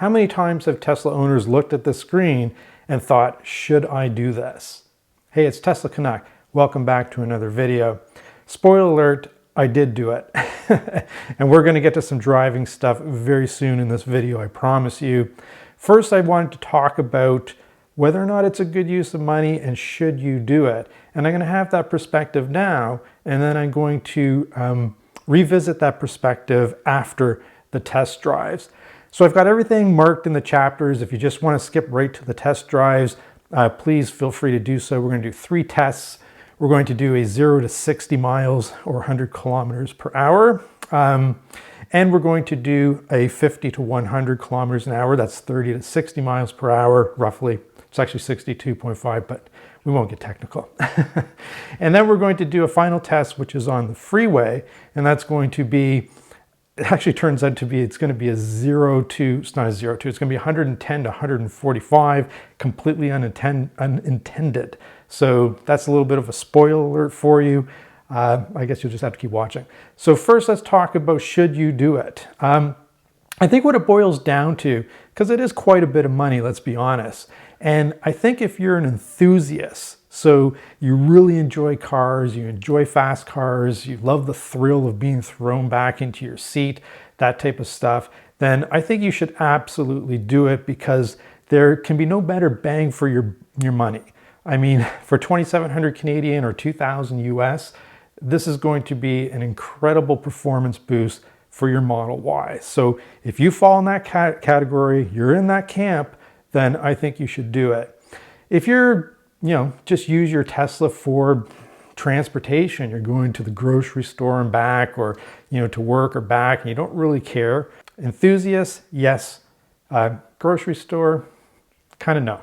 How many times have Tesla owners looked at the screen and thought, should I do this? Hey, it's Tesla Canuck. Welcome back to another video. Spoiler alert, I did do it. And we're going to get to some driving stuff very soon in this video, I promise you. First, I wanted to talk about whether or not it's a good use of money and should you do it. And I'm going to have that perspective now, and then I'm going to revisit that perspective after the test drives. So I've got everything marked in the chapters. If you just want to skip right to the test drives, please feel free to do so. We're going to do 3 tests. We're going to do a 0 to 60 miles or 100 kilometers per hour. And we're going to do a 50 to 100 kilometers an hour. That's 30 to 60 miles per hour, roughly. It's actually 62.5, but we won't get technical. And then we're going to do a final test, which is on the freeway. And that's going to be, it actually turns out to be, it's going to be a 0 to, it's not a 0 to, it's going to be 110 to 145, completely unintended. So that's a little bit of a spoiler alert for you. I guess you'll just have to keep watching. So first, let's talk about should you do it. I think what it boils down to, because it is quite a bit of money, let's be honest. And I think if you're an enthusiast, so you really enjoy cars, you enjoy fast cars, you love the thrill of being thrown back into your seat, that type of stuff, then I think you should absolutely do it, because there can be no better bang for your money. I mean, for 2,700 Canadian or 2,000 US, this is going to be an incredible performance boost for your Model Y. So if you fall in that category, you're in that camp, then I think you should do it. If you're, just use your Tesla for transportation, you're going to the grocery store and back, or, to work or back, and you don't really care. Enthusiasts, yes. Grocery store, kind of no.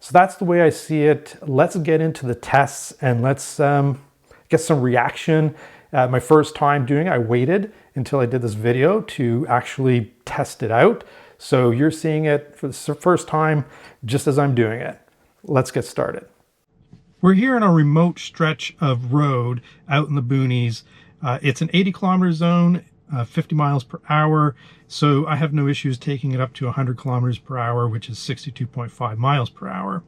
So that's the way I see it. Let's get into the tests and let's get some reaction. My first time doing it, I waited until I did this video to actually test it out. So you're seeing it for the first time just as I'm doing it. Let's get started. We're here in a remote stretch of road out in the boonies. It's an 80 kilometer zone, 50 miles per hour. So I have no issues taking it up to 100 kilometers per hour, which is 62.5 miles per hour.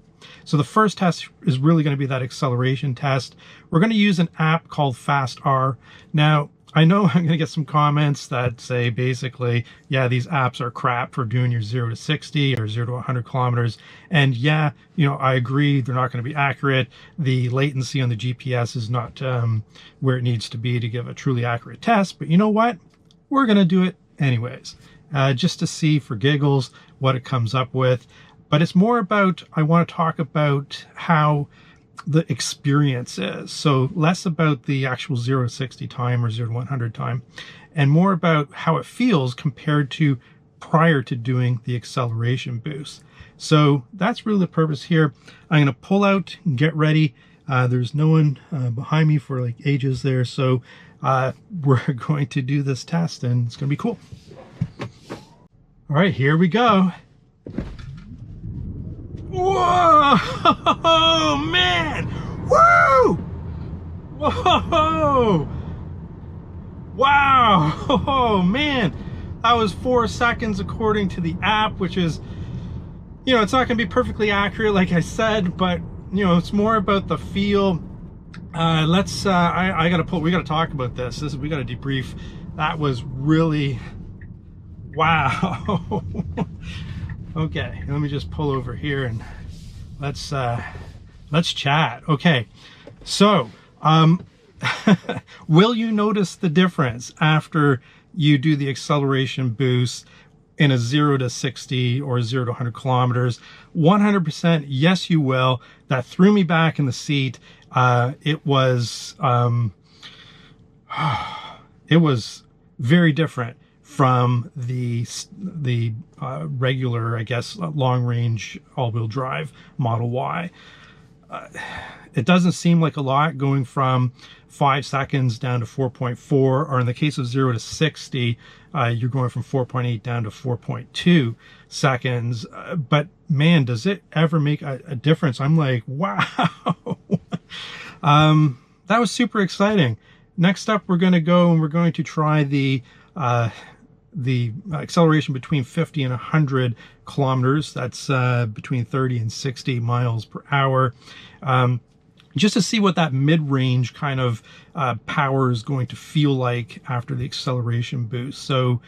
So the first test is really going to be that acceleration test. We're going to use an app called FastR. Now, I know I'm going to get some comments that say basically, yeah, these apps are crap for doing your 0 to 60 or 0 to 100 kilometers. And yeah, I agree, they're not going to be accurate. The latency on the GPS is not where it needs to be to give a truly accurate test. But you know what? We're going to do it anyways, just to see for giggles what it comes up with. But it's more about, I want to talk about how the experience is. So less about the actual 0 to 60 time or 0 to 100 time, and more about how it feels compared to prior to doing the acceleration boost. So that's really the purpose here. I'm going to pull out and get ready. There's no one behind me for like ages there. So we're going to do this test and it's going to be cool. All right, here we go. Whoa, man! Woo! Whoa! Wow! Oh, man! That was 4 seconds according to the app, which is, it's not going to be perfectly accurate, like I said, but, it's more about the feel. We got to talk about this. We got to debrief. That was really, wow. Okay, let me just pull over here and let's chat. Okay, so will you notice the difference after you do the acceleration boost in a 0 to 60 or 0 to 100 kilometers? 100%, yes, you will. That threw me back in the seat. It was very different from the regular, I guess, long-range all-wheel drive Model Y. It doesn't seem like a lot going from 5 seconds down to 4.4, or in the case of 0 to 60, you're going from 4.8 down to 4.2 seconds. But man, does it ever make a difference? I'm like, wow. That was super exciting. Next up, we're going to go and we're going to try the the acceleration between 50 and 100 kilometers. That's between 30 and 60 miles per hour. Just to see what that mid-range kind of power is going to feel like after the acceleration boost. So,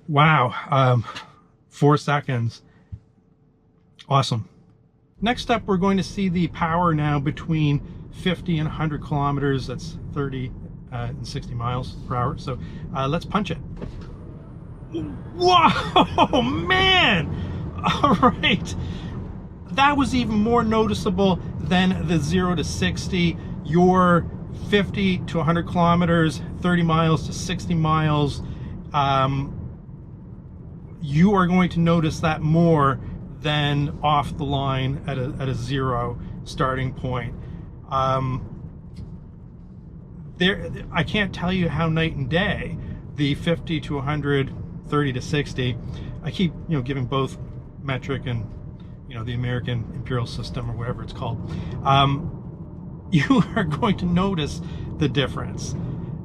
wow, 4 seconds. Awesome. Next up, we're going to see the power now between 50 and 100 kilometers. That's 30 and 60 miles per hour. So let's punch it. Whoa, man! All right. That was even more noticeable than the 0 to 60. Your 50 to 100 kilometers, 30 miles to 60 miles, you are going to notice that more than off the line at a 0 starting point. I can't tell you how night and day the 50 to 100, 30 to 60. I keep giving both metric and the American imperial system or whatever it's called. You are going to notice the difference,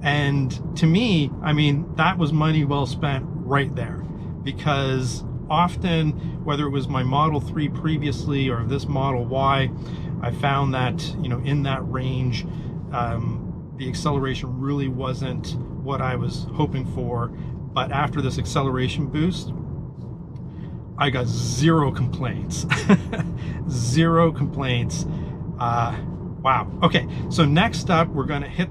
and to me, I mean, that was money well spent right there, because often, whether it was my Model 3 previously or this Model Y, I found that in that range, the acceleration really wasn't what I was hoping for. But after this acceleration boost, I got 0 complaints. 0 complaints. Wow. Okay, so next up, we're going to hit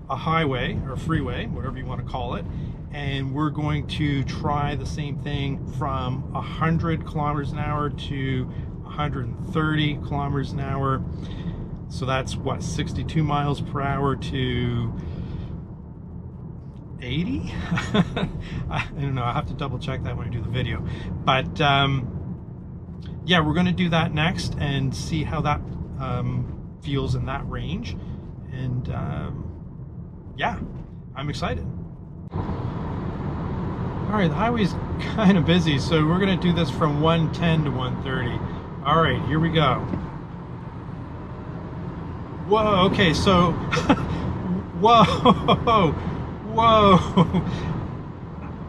a highway or freeway, whatever you want to call it, and we're going to try the same thing from 100 kilometers an hour to 130 kilometers an hour. So that's what, 62 miles per hour to 80? I don't know, I have to double check that when I do the video. But yeah, we're going to do that next and see how that feels in that range. And yeah, I'm excited. All right, the highway's kind of busy, so we're going to do this from 110 to 130. All right, here we go. Whoa, okay, so, whoa,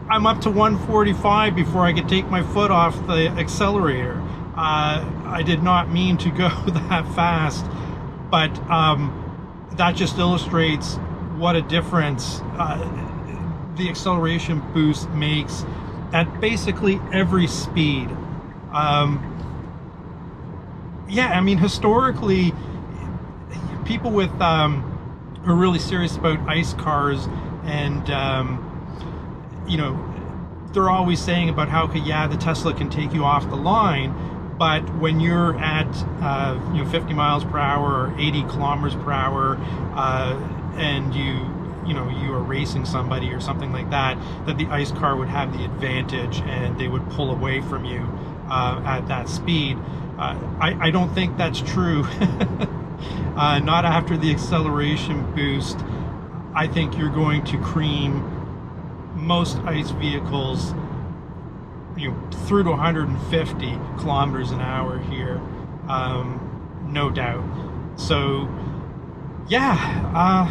I'm up to 145 before I could take my foot off the accelerator. I did not mean to go that fast, but that just illustrates what a difference the acceleration boost makes at basically every speed. Yeah, I mean, historically, people with who are really serious about ICE cars, and they're always saying about how, yeah, the Tesla can take you off the line, but when you're at 50 miles per hour or 80 kilometers per hour, and you are racing somebody or something like that, that the ICE car would have the advantage and they would pull away from you at that speed. I don't think that's true. Not after the acceleration boost. I think you're going to cream most ICE vehicles through to 150 kilometers an hour here, no doubt. So yeah,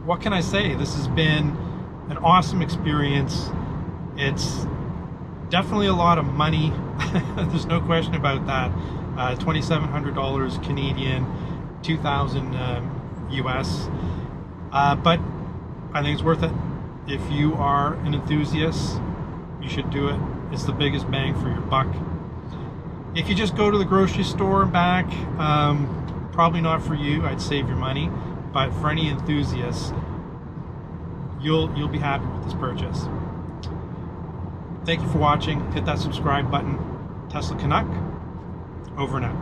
what can I say? This has been an awesome experience. It's definitely a lot of money. There's no question about that. $2,700 Canadian, 2,000 US. But I think it's worth it. If you are an enthusiast, you should do it. It's the biggest bang for your buck. If you just go to the grocery store and back, probably not for you. I'd save your money. But for any enthusiasts, you'll be happy with this purchase. Thank you for watching. Hit that subscribe button. Tesla Canuck, over and out.